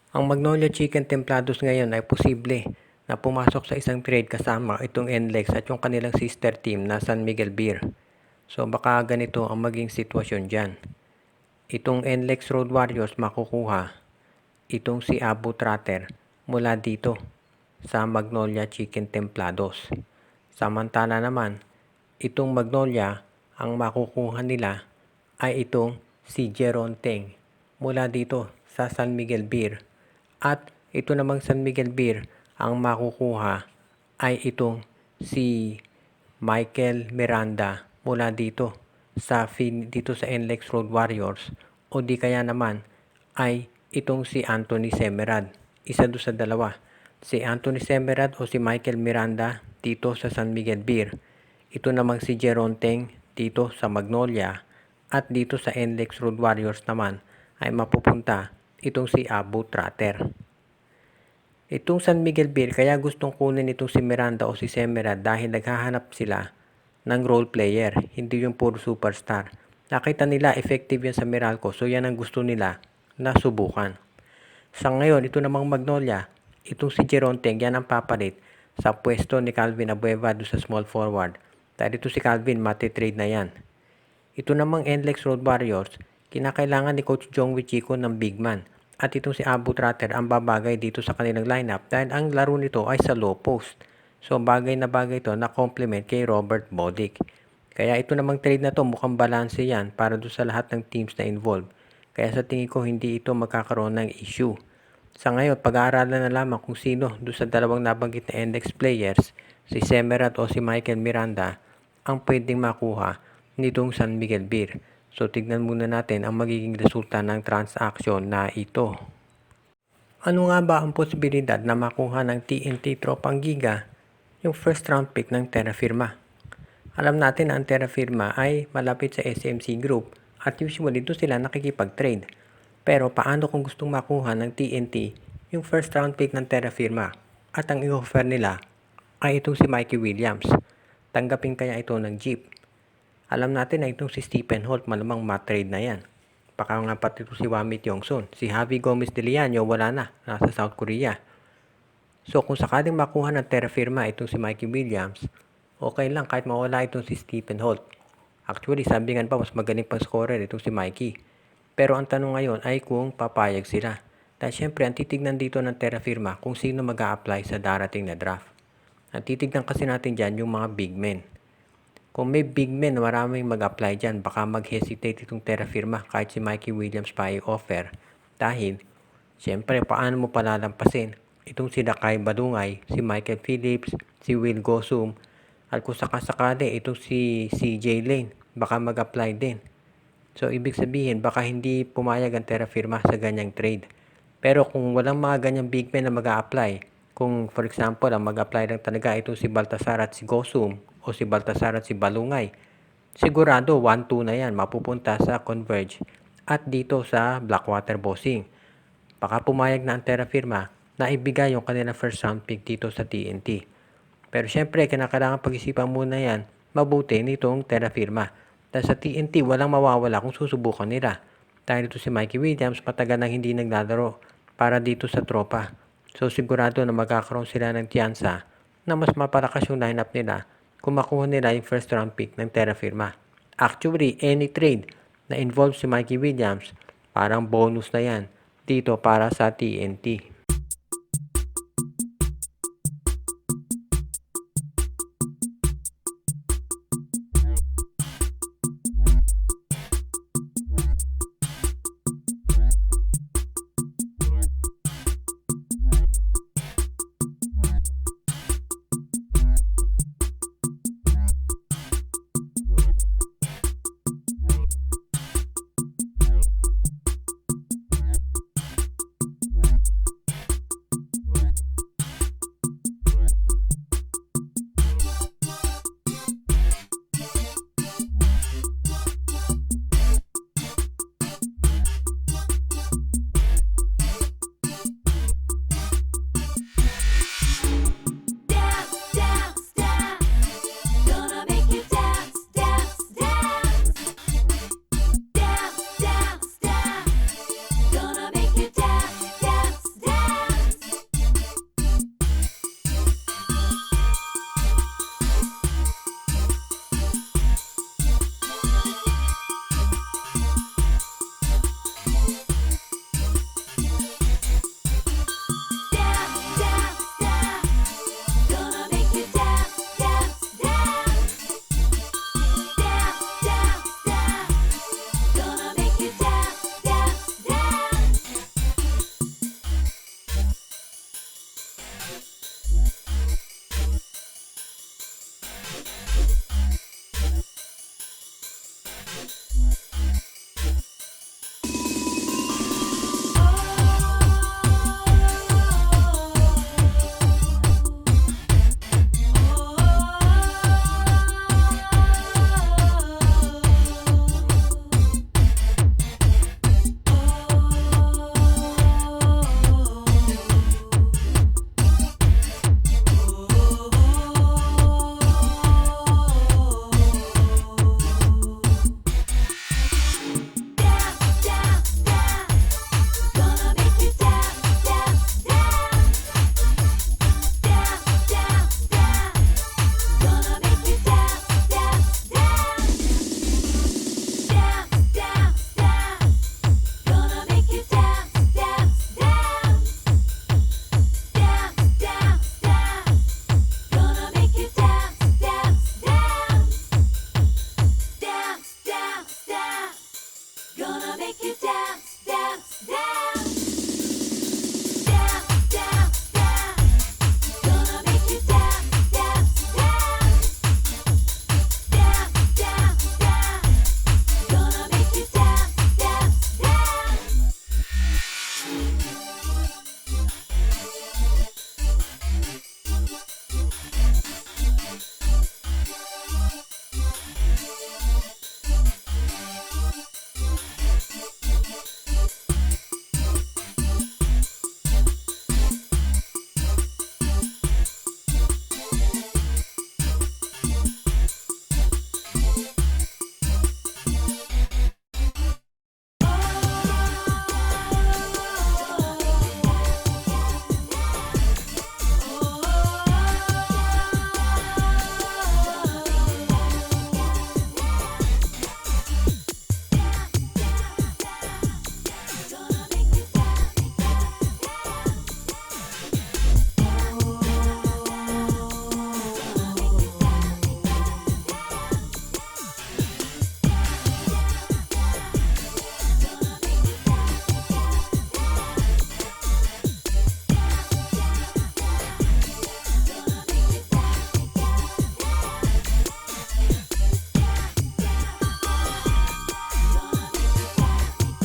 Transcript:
Ang Magnolia Chicken Templados ngayon ay posible na pumasok sa isang trade kasama itong NLEX at yung kanilang sister team na San Miguel Beer. So baka ganito ang maging sitwasyon dyan. Itong NLEX Road Warriors makukuha itong si Abu Tratter mula dito sa Magnolia Chicken Templados. Samantala naman, itong Magnolia, ang makukuha nila ay itong si Jeron Teng mula dito sa San Miguel Beer. At ito namang San Miguel Beer, ang makukuha ay itong si Michael Miranda mula dito sa NLEX Road Warriors, o di kaya naman ay itong si Anthony Semerad. Isa doon sa dalawa. Si Anthony Semerad o si Michael Miranda dito sa San Miguel Beer. Ito namang si Jeron Teng dito sa Magnolia, at dito sa NLEX Road Warriors naman ay mapupunta itong si Abu Tratter. Itong San Miguel Beer, kaya gustong kunin itong si Miranda o si Semerad dahil naghahanap sila ng role player, hindi yung puro superstar. Nakita nila effective yan sa Meralco, so yan ang gusto nila na subukan. Sa ngayon, ito namang Magnolia, itong si Jeron Teng, yan ang papalit sa pwesto ni Calvin Abueva do sa small forward. Dahil ito si Calvin, matitrade na yan. Ito namang NLEX Road Warriors, kinakailangan ni Coach Jongwi Chico ng big man. At itong si Abu Tratter ang babagay dito sa kanilang lineup dahil ang laro nito ay sa low post. So bagay na bagay ito na complement kay Robert Bodic. Kaya ito namang trade na to mukhang balanse yan para doon sa lahat ng teams na involved. Kaya sa tingin ko hindi ito magkakaroon ng issue. Sa ngayon, pag-aaralan na lamang kung sino doon sa dalawang nabanggit na NLEX players, si Semerad o si Michael Miranda, ang pwedeng makuha nitong San Miguel Beer. So tignan muna natin ang magiging resulta ng transaction na ito. Ano nga ba ang posibilidad na makuha ng TNT Tropang Giga yung first round pick ng Terra Firma? Alam natin na ang Terra Firma ay malapit sa SMC Group at usually dito sila nakikipag-trade. Pero paano kung gustong makuha ng TNT yung first round pick ng Terra Firma at ang i-offer nila ay itong si Mikey Williams? Tanggapin kaya ito ng Jeep? Alam natin na itong si Stephen Holt malamang matrade na yan. Baka nga pati ito si Wamit Yongson. Si Javi Gomez de Liano wala na, nasa South Korea. So kung sakaling makuha ng Terra Firma itong si Mikey Williams, okay lang kahit mawala itong si Stephen Holt. Actually, sabi nga pa mas magaling pang scorer itong si Mikey. Pero ang tanong ngayon ay kung papayag sila. Dahil syempre ang titignan dito ng Terra Firma kung sino mag-a-apply sa darating na draft. Ang titignan kasi natin dyan yung mga big men. Kung may big men na maraming mag-apply dyan, baka mag-hesitate itong Terra Firma kahit si Mikey Williams pa i-offer. Dahil, siyempre, paano mo palalampasin itong si Dakay Badungay, si Michael Phillips, si Will Gosum, at kung sakasakali itong si CJ Lane, baka mag-apply din. So, ibig sabihin, baka hindi pumayag ang Terra Firma sa ganyang trade. Pero kung walang mga ganyang big men na mag-a-apply, kung for example, ang mag-apply lang talaga itong si Baltasar at si Gosum, o si Baltasar at si Balungay, sigurado 1-2 na yan, mapupunta sa Converge at dito sa Blackwater Bossing. Baka pumayag na ang Terra Firma na ibigay yung kanilang first round pick dito sa TNT. Pero syempre, kinakailangan pag-isipan muna yan mabuti nitong Terra Firma. Dahil sa TNT, walang mawawala kung susubukan nila. Dahil ito si Mikey Williams, matagal nang hindi naglalaro para dito sa tropa. So sigurado na magkakaroon sila ng tiyansa na mas mapalakas yung lineup nila kung makuha nila yung first round pick ng Terra Firma. Actually, any trade na involves si Mikey Williams, parang bonus na yan dito para sa TNT.